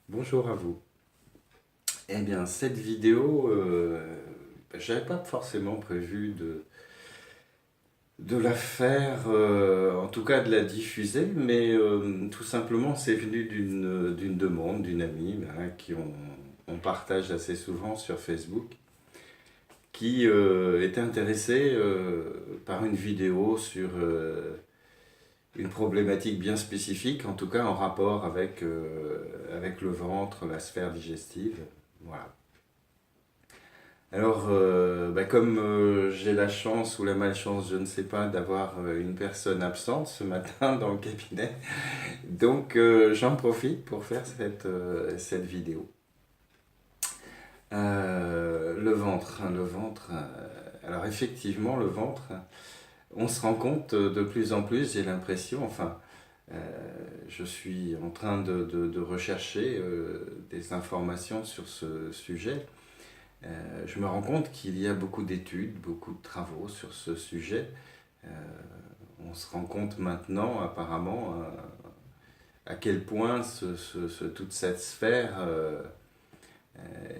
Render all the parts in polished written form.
Bonjour à vous. Eh bien, cette vidéo, j'avais pas forcément prévu de la faire, en tout cas de la diffuser, mais tout simplement c'est venu d'une demande d'une amie qui on partage assez souvent sur Facebook, qui était intéressée par une vidéo sur une problématique bien spécifique, en tout cas en rapport avec le ventre, la sphère digestive. Voilà. Alors, comme j'ai la chance ou la malchance, je ne sais pas, d'avoir une personne absente ce matin dans le cabinet, donc j'en profite pour faire cette vidéo. Le ventre, hein, le ventre. Alors effectivement, le ventre, on se rend compte de plus en plus, j'ai l'impression, enfin, euh, je suis en train de rechercher des informations sur ce sujet. Je me rends compte qu'il y a beaucoup d'études, beaucoup de travaux sur ce sujet. Euh, on se rend compte maintenant, apparemment, à quel point toute cette sphère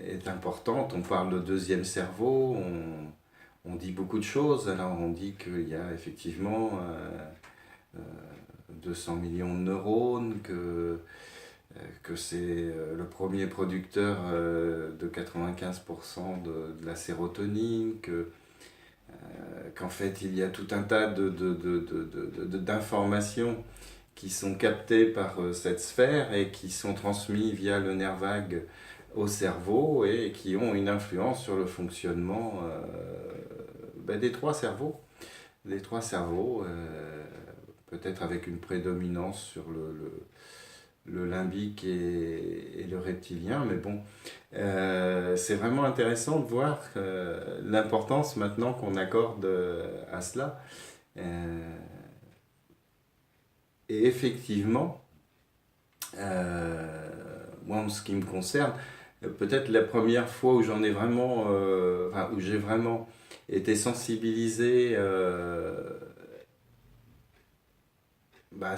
est importante. On parle de deuxième cerveau, on dit beaucoup de choses. Alors on dit qu'il y a effectivement 200 millions de neurones, que c'est le premier producteur de 95% de la sérotonine, qu'en fait il y a tout un tas d'informations qui sont captées par cette sphère et qui sont transmises via le nerf vague au cerveau et qui ont une influence sur le fonctionnement des trois cerveaux. Les trois cerveaux, peut-être avec une prédominance sur le limbique et le reptilien, mais bon, c'est vraiment intéressant de voir l'importance maintenant qu'on accorde à cela. Euh, et effectivement, moi en ce qui me concerne, peut-être la première fois où j'en ai vraiment, enfin, où j'ai vraiment été sensibilisé bah,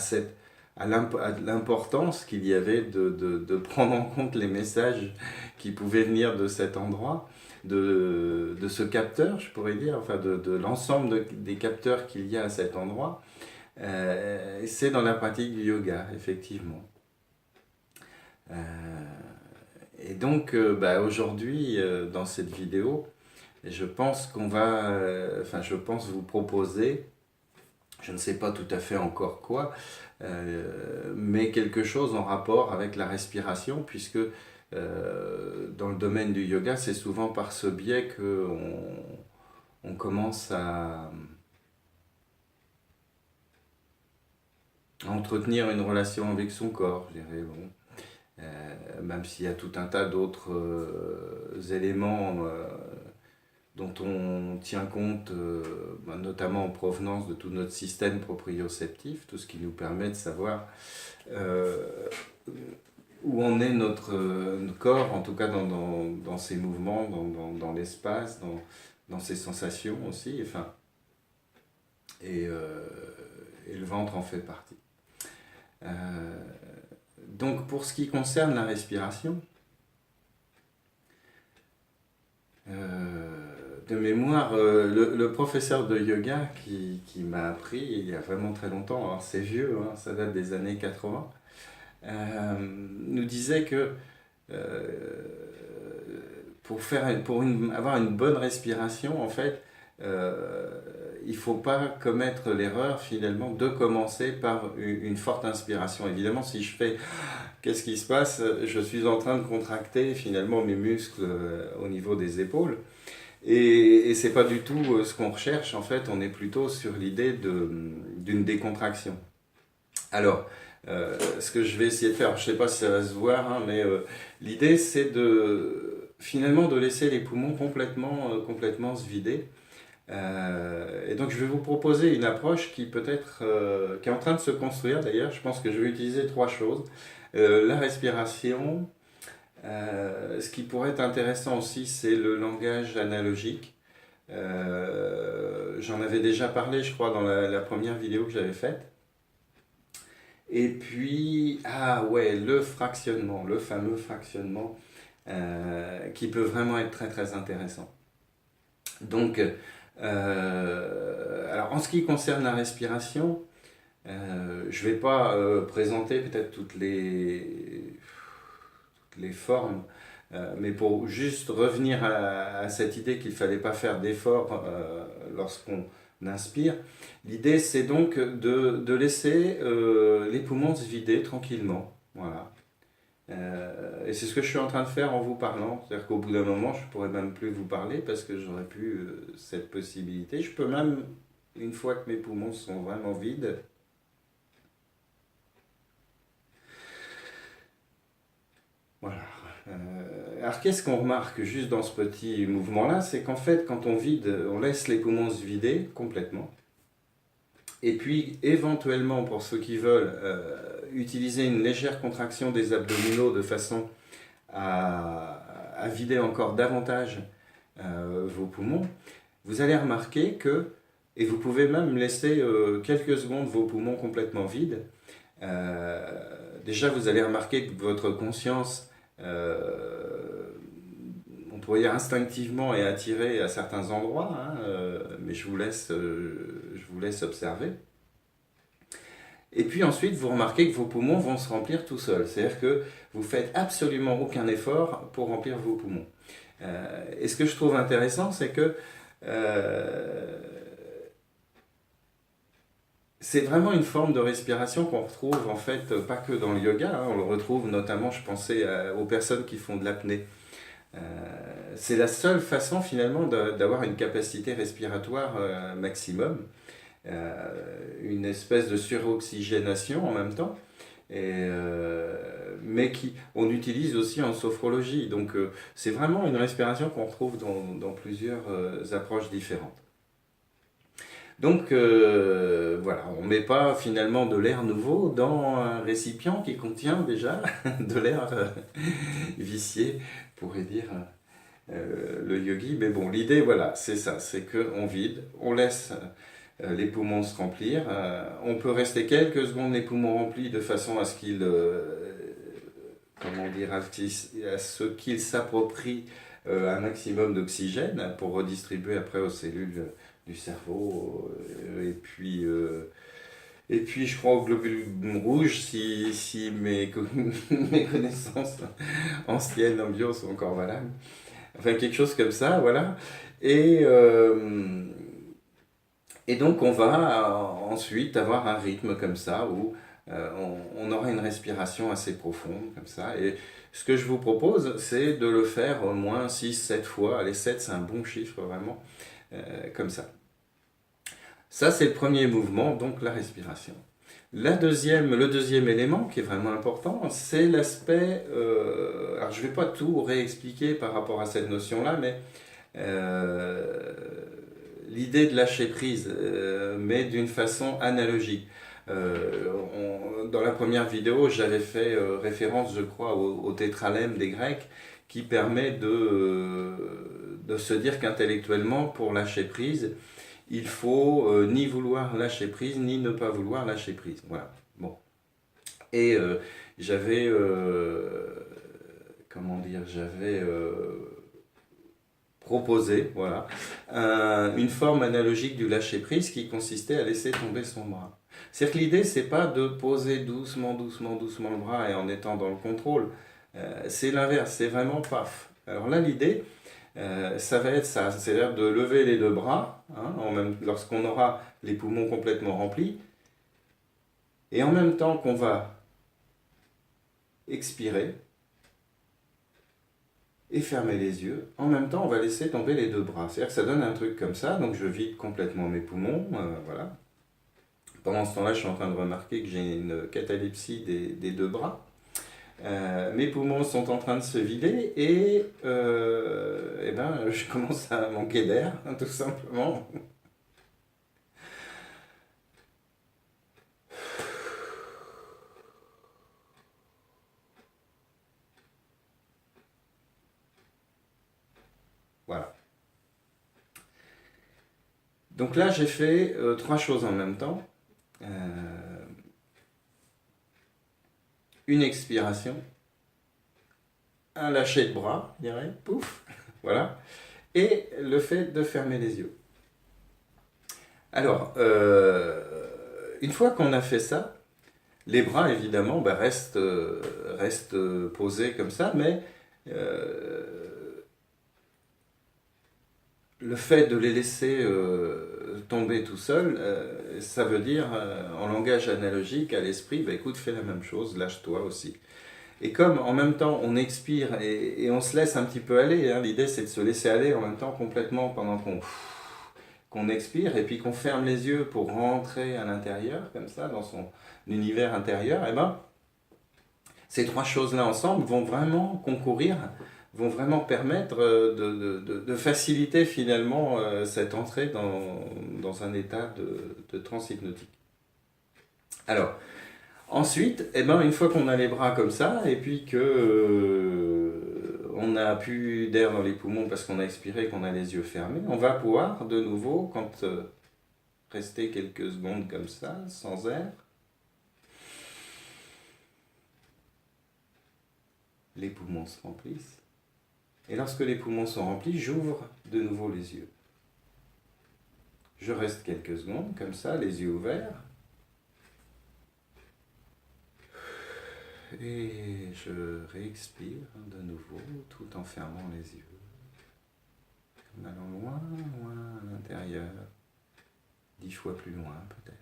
à l'importance qu'il y avait de prendre en compte les messages qui pouvaient venir de cet endroit, de ce capteur, je pourrais dire, enfin de l'ensemble des capteurs qu'il y a à cet endroit. C'est dans la pratique du yoga, effectivement. Euh, et donc, aujourd'hui, dans cette vidéo, je pense qu'on va, enfin, je pense vous proposer, je ne sais pas tout à fait encore quoi, mais quelque chose en rapport avec la respiration, puisque dans le domaine du yoga, c'est souvent par ce biais qu'on on commence à entretenir une relation avec son corps, je dirais. Bon. Même s'il y a tout un tas d'autres éléments dont on tient compte, notamment en provenance de tout notre système proprioceptif, tout ce qui nous permet de savoir euh, où en est notre corps, en tout cas dans ses mouvements, dans l'espace, dans ses sensations aussi, enfin, et, euh, et le ventre en fait partie. Euh, donc pour ce qui concerne la respiration, de mémoire, le professeur de yoga qui m'a appris il y a vraiment très longtemps, alors c'est vieux, hein, ça date des années 80, nous disait que euh, avoir une bonne respiration, en fait, euh, il ne faut pas commettre l'erreur finalement de commencer par une forte inspiration. Évidemment, si je fais qu'est-ce qui se passe, je suis en train de contracter finalement mes muscles au niveau des épaules. Et c'est pas du tout ce qu'on recherche, en fait, on est plutôt sur l'idée d'une décontraction. Alors, ce que je vais essayer de faire, je sais pas si ça va se voir, hein, mais l'idée c'est finalement de laisser les poumons complètement se vider. Et donc je vais vous proposer une approche qui peut-être, qui est en train de se construire d'ailleurs. Je pense que je vais utiliser trois choses. La respiration, ce qui pourrait être intéressant aussi, c'est le langage analogique. J'en avais déjà parlé, je crois, dans la première vidéo que j'avais faite. Et puis, ah ouais, le fractionnement, le fameux fractionnement qui peut vraiment être très très intéressant. Donc, alors en ce qui concerne la respiration, je ne vais pas présenter peut-être toutes les formes, mais pour juste revenir à cette idée qu'il ne fallait pas faire d'effort lorsqu'on inspire, l'idée c'est donc de laisser les poumons se vider tranquillement. Voilà. Et c'est ce que je suis en train de faire en vous parlant. C'est-à-dire qu'au bout d'un moment, je ne pourrais même plus vous parler parce que j'aurais plus cette possibilité. Je peux même, une fois que mes poumons sont vraiment vides, voilà. Alors qu'est-ce qu'on remarque juste dans ce petit mouvement-là? C'est qu'en fait, quand on vide, on laisse les poumons se vider complètement. Et puis, éventuellement, pour ceux qui veulent, utiliser une légère contraction des abdominaux de façon à vider encore davantage vos poumons, vous allez remarquer que, et vous pouvez même laisser quelques secondes vos poumons complètement vides, déjà vous allez remarquer que votre conscience, on pourrait dire instinctivement, est attirée à certains endroits, hein, mais je vous laisse observer. Et puis ensuite, vous remarquez que vos poumons vont se remplir tout seuls. C'est-à-dire que vous faites absolument aucun effort pour remplir vos poumons. Et ce que je trouve intéressant, c'est que c'est vraiment une forme de respiration qu'on retrouve en fait pas que dans le yoga, hein, on le retrouve notamment, je pensais aux personnes qui font de l'apnée. Euh, c'est la seule façon finalement d'avoir une capacité respiratoire maximum, une espèce de suroxygénation en même temps, mais on utilise aussi en sophrologie. Donc c'est vraiment une respiration qu'on retrouve dans plusieurs approches différentes. Donc voilà, on ne met pas finalement de l'air nouveau dans un récipient qui contient déjà de l'air vicié, pourrait dire le yogi. Mais bon, l'idée, voilà, c'est ça, c'est qu'on vide, on laisse les poumons se remplir. On peut rester quelques secondes les poumons remplis de façon à ce qu'ils, comment dire, à ce qu'ils s'approprient un maximum d'oxygène pour redistribuer après aux cellules du cerveau. Et puis je crois aux globules rouges si mes connaissances anciennes en bio sont encore valables. Enfin, quelque chose comme ça, voilà. Et, euh, et donc, on va ensuite avoir un rythme comme ça où on aura une respiration assez profonde, comme ça. Et ce que je vous propose, c'est de le faire au moins 6 7 fois. Allez, 7 c'est un bon chiffre, vraiment, comme ça. Ça, c'est le premier mouvement, donc la respiration. Le deuxième élément qui est vraiment important, c'est l'aspect. Alors, je ne vais pas tout réexpliquer par rapport à cette notion-là, mais euh, l'idée de lâcher prise, mais d'une façon analogique. Dans la première vidéo, j'avais fait référence, je crois, au tétralemme des Grecs, qui permet de se dire qu'intellectuellement, pour lâcher prise, il faut ni vouloir lâcher prise, ni ne pas vouloir lâcher prise. Voilà. Bon. Et j'avais, comment dire, j'avais proposé, voilà, une forme analogique du lâcher prise qui consistait à laisser tomber son bras. C'est-à-dire que l'idée, c'est pas de poser doucement, doucement, doucement le bras et en étant dans le contrôle. C'est l'inverse, c'est vraiment paf. Alors là, l'idée, ça va être ça, c'est-à-dire de lever les deux bras, hein, lorsqu'on aura les poumons complètement remplis, et en même temps qu'on va expirer et fermer les yeux, en même temps on va laisser tomber les deux bras. C'est-à-dire que ça donne un truc comme ça, donc je vide complètement mes poumons, voilà. Pendant ce temps-là, je suis en train de remarquer que j'ai une catalepsie des deux bras. Mes poumons sont en train de se vider et ben, je commence à manquer d'air, tout simplement. Voilà. Donc là, j'ai fait trois choses en même temps. Euh, une expiration, un lâcher de bras, je dirais, pouf, voilà, et le fait de fermer les yeux. Alors, une fois qu'on a fait ça, les bras évidemment restent posés comme ça, mais le fait de les laisser tomber tout seul, ça veut dire en langage analogique à l'esprit, bah, écoute, fais la même chose, lâche-toi aussi. Et comme en même temps on expire et on se laisse un petit peu aller, hein, l'idée c'est de se laisser aller en même temps complètement pendant qu'on expire et puis qu'on ferme les yeux pour rentrer à l'intérieur, comme ça, dans son univers intérieur, et ben ces trois choses-là ensemble vont vraiment concourir, vont vraiment permettre de faciliter finalement cette entrée dans un état de transe hypnotique. Alors, ensuite, eh ben, une fois qu'on a les bras comme ça, et puis que on n'a plus d'air dans les poumons parce qu'on a expiré, qu'on a les yeux fermés, on va pouvoir de nouveau, quand rester quelques secondes comme ça, sans air, les poumons se remplissent. Et lorsque les poumons sont remplis, j'ouvre de nouveau les yeux. Je reste quelques secondes comme ça, les yeux ouverts. Et je réexpire de nouveau tout en fermant les yeux. En allant loin, loin à l'intérieur. 10 fois plus loin peut-être.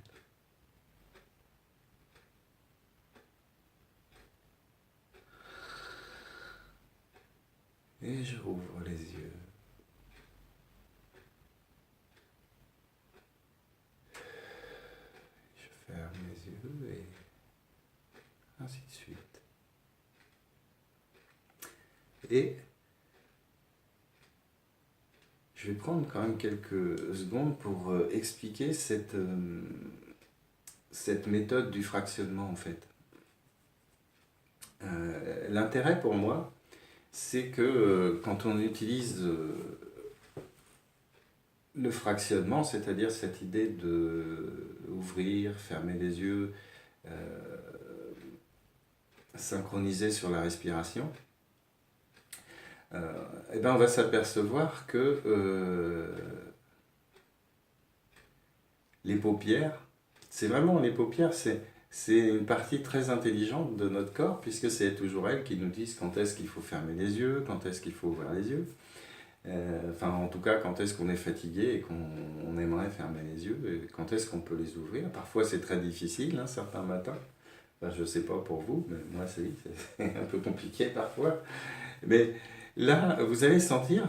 Et je rouvre les yeux. Je ferme les yeux et ainsi de suite. Et je vais prendre quand même quelques secondes pour expliquer cette méthode du fractionnement en fait. L'intérêt pour moi, c'est que quand on utilise le fractionnement, c'est-à-dire cette idée de ouvrir, fermer les yeux, synchroniser sur la respiration, et ben on va s'apercevoir que les paupières, c'est vraiment les paupières, c'est une partie très intelligente de notre corps, puisque c'est toujours elles qui nous disent quand est-ce qu'il faut fermer les yeux, quand est-ce qu'il faut ouvrir les yeux. Enfin, en tout cas, quand est-ce qu'on est fatigué et qu'on aimerait fermer les yeux, et quand est-ce qu'on peut les ouvrir. Parfois, c'est très difficile, hein, certains matins. Enfin, je ne sais pas pour vous, mais moi, c'est un peu compliqué parfois. Mais là, vous allez sentir,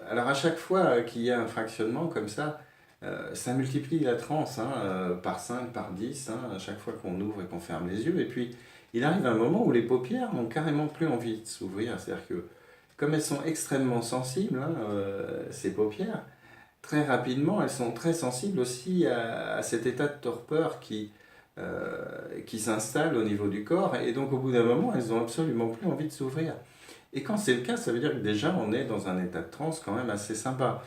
alors à chaque fois qu'il y a un fractionnement comme ça multiplie la transe hein, par 5, par 10, hein, à chaque fois qu'on ouvre et qu'on ferme les yeux. Et puis, il arrive un moment où les paupières n'ont carrément plus envie de s'ouvrir. C'est-à-dire que, comme elles sont extrêmement sensibles, hein, ces paupières, très rapidement, elles sont très sensibles aussi à cet état de torpeur qui s'installe au niveau du corps. Et donc, au bout d'un moment, elles n'ont absolument plus envie de s'ouvrir. Et quand c'est le cas, ça veut dire que déjà, on est dans un état de transe quand même assez sympa.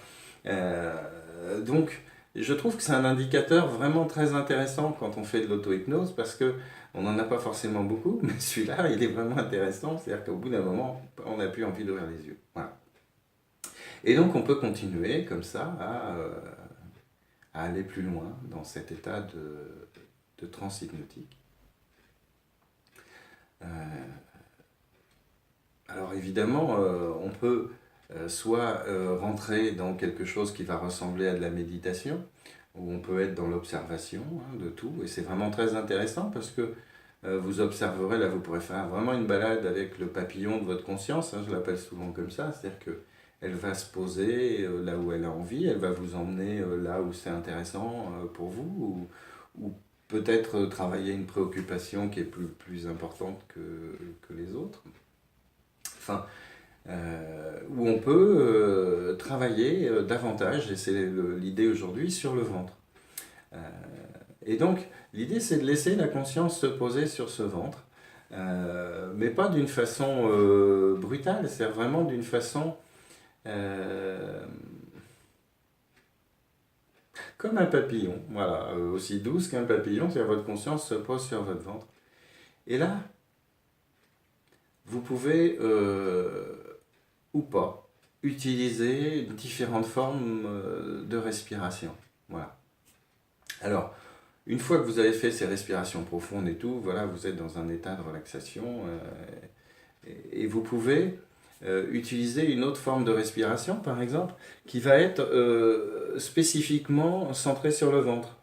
Donc, je trouve que c'est un indicateur vraiment très intéressant quand on fait de l'auto-hypnose parce que on n'en a pas forcément beaucoup, mais celui-là, il est vraiment intéressant. C'est-à-dire qu'au bout d'un moment, on n'a plus envie d'ouvrir les yeux. Voilà. Et donc, on peut continuer comme ça à aller plus loin dans cet état de transe hypnotique. Alors évidemment, on peut soit rentrer dans quelque chose qui va ressembler à de la méditation, où on peut être dans l'observation hein, de tout, et c'est vraiment très intéressant parce que vous observerez, là vous pourrez faire vraiment une balade avec le papillon de votre conscience, hein, je l'appelle souvent comme ça, c'est-à-dire qu'elle va se poser là où elle a envie, elle va vous emmener là où c'est intéressant pour vous, ou peut-être travailler une préoccupation qui est plus importante que les autres. Enfin, où on peut travailler davantage, et c'est l'idée aujourd'hui, sur le ventre. Et donc, l'idée, c'est de laisser la conscience se poser sur ce ventre, mais pas d'une façon brutale, c'est vraiment d'une façon comme un papillon, voilà, aussi douce qu'un papillon, c'est-à-dire votre conscience se pose sur votre ventre. Et là, vous pouvez, ou pas, utiliser différentes formes de respiration. Voilà. Alors, une fois que vous avez fait ces respirations profondes et tout, voilà, vous êtes dans un état de relaxation et vous pouvez utiliser une autre forme de respiration, par exemple, qui va être spécifiquement centrée sur le ventre.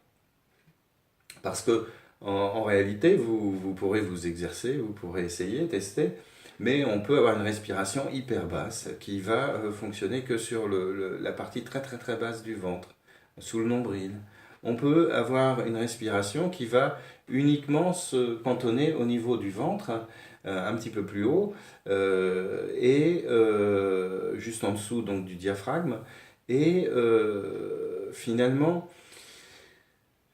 Parce que en réalité, vous pourrez vous exercer, vous pourrez essayer, tester, mais on peut avoir une respiration hyper basse qui va fonctionner que sur la partie très très très basse du ventre, sous le nombril. On peut avoir une respiration qui va uniquement se cantonner au niveau du ventre, un petit peu plus haut, et juste en dessous donc, du diaphragme, et finalement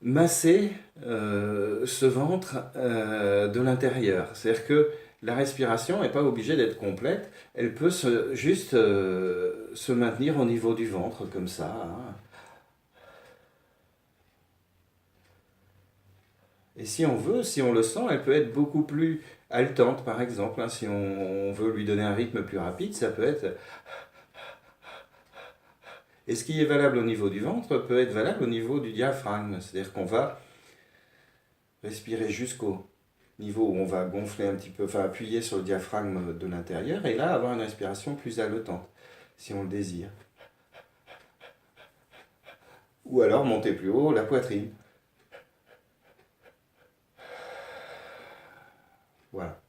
masser ce ventre de l'intérieur. C'est-à-dire que la respiration n'est pas obligée d'être complète, elle peut juste se maintenir au niveau du ventre, comme ça. Hein. Et si on veut, si on le sent, elle peut être beaucoup plus haletante, par exemple. Hein. Si on veut lui donner un rythme plus rapide, ça peut être... Et ce qui est valable au niveau du ventre peut être valable au niveau du diaphragme. C'est-à-dire qu'on va respirer jusqu'au niveau où on va gonfler un petit peu, enfin appuyer sur le diaphragme de l'intérieur et là avoir une respiration plus haletante, si on le désire. Ou alors monter plus haut la poitrine. Voilà.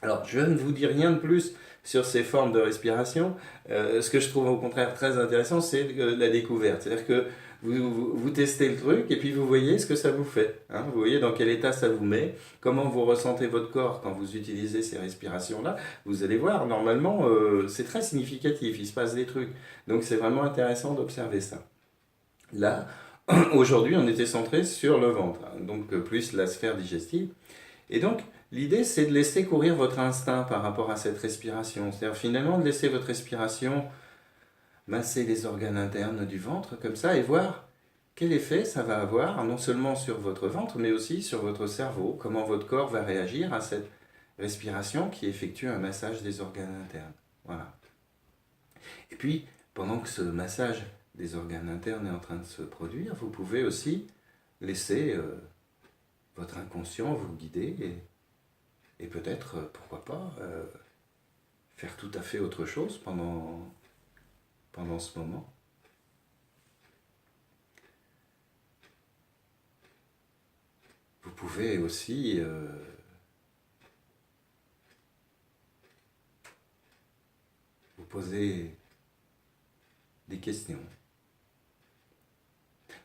Alors, je ne vous dis rien de plus sur ces formes de respiration. Ce que je trouve au contraire très intéressant, c'est la découverte. C'est-à-dire que vous testez le truc et puis vous voyez ce que ça vous fait. Hein. Vous voyez dans quel état ça vous met, comment vous ressentez votre corps quand vous utilisez ces respirations-là. Vous allez voir, normalement, c'est très significatif, il se passe des trucs. Donc c'est vraiment intéressant d'observer ça. Là, aujourd'hui, on était centré sur le ventre, hein, donc plus la sphère digestive. Et donc, l'idée, c'est de laisser courir votre instinct par rapport à cette respiration. C'est-à-dire finalement de laisser votre respiration masser les organes internes du ventre, comme ça, et voir quel effet ça va avoir, non seulement sur votre ventre, mais aussi sur votre cerveau, comment votre corps va réagir à cette respiration qui effectue un massage des organes internes. Voilà. Et puis, pendant que ce massage des organes internes est en train de se produire, vous pouvez aussi laisser votre inconscient vous guider et peut-être, pourquoi pas, faire tout à fait autre chose pendant ce moment. Vous pouvez aussi vous poser des questions,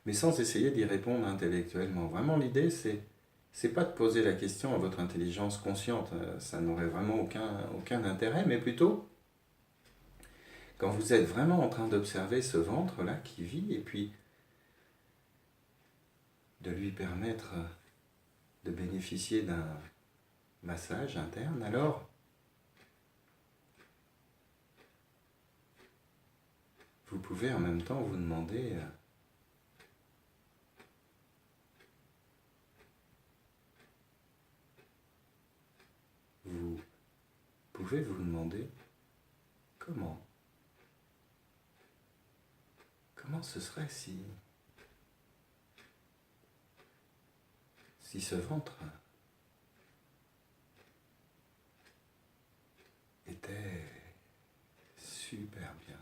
mais sans essayer d'y répondre intellectuellement. Vraiment, l'idée, c'est pas de poser la question à votre intelligence consciente, ça n'aurait vraiment aucun intérêt, mais plutôt quand vous êtes vraiment en train d'observer ce ventre-là qui vit, et puis de lui permettre de bénéficier d'un massage interne, alors vous pouvez en même temps vous demander vous pouvez vous demander comment ce serait si ce ventre était super bien.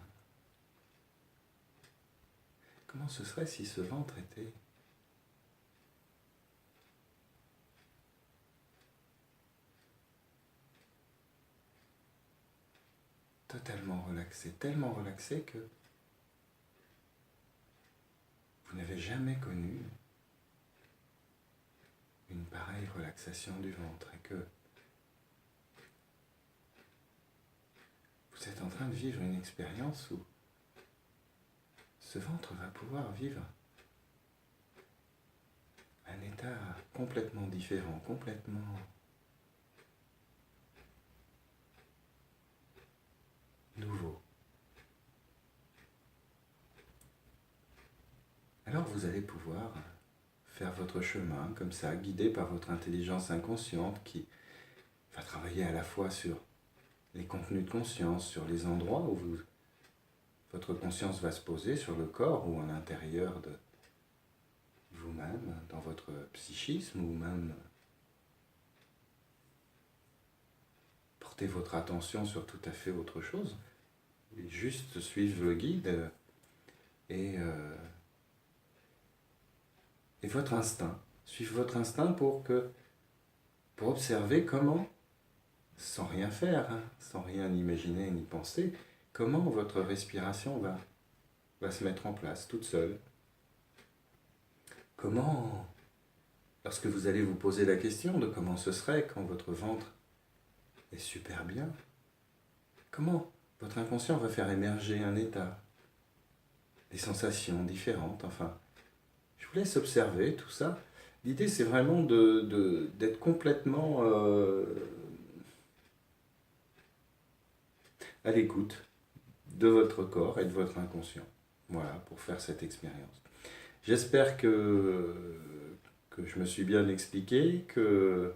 Comment ce serait si ce ventre était totalement relaxé, tellement relaxé que vous n'avez jamais connu une pareille relaxation du ventre et que vous êtes en train de vivre une expérience où ce ventre va pouvoir vivre un état complètement différent, complètement nouveau. Alors vous allez pouvoir faire votre chemin comme ça, guidé par votre intelligence inconsciente qui va travailler à la fois sur les contenus de conscience, sur les endroits où votre conscience va se poser, sur le corps ou à l'intérieur de vous-même, dans votre psychisme, ou même porter votre attention sur tout à fait autre chose, et juste suivre le guide et, euh, et votre instinct. Suivre votre instinct pour observer comment, sans rien faire, hein, sans rien imaginer ni penser, comment votre respiration va se mettre en place toute seule. Comment, lorsque vous allez vous poser la question de comment ce serait quand votre ventre est super bien, comment votre inconscient va faire émerger un état, des sensations différentes, enfin, je vous laisse observer tout ça. L'idée, c'est vraiment d'être complètement à l'écoute de votre corps et de votre inconscient. Voilà, pour faire cette expérience. J'espère que je me suis bien expliqué, euh,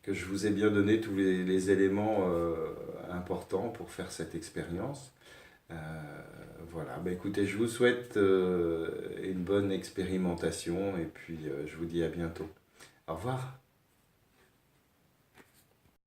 que je vous ai bien donné tous les éléments importants pour faire cette expérience. Euh, voilà, bah écoutez, je vous souhaite une bonne expérimentation et puis je vous dis à bientôt. Au revoir.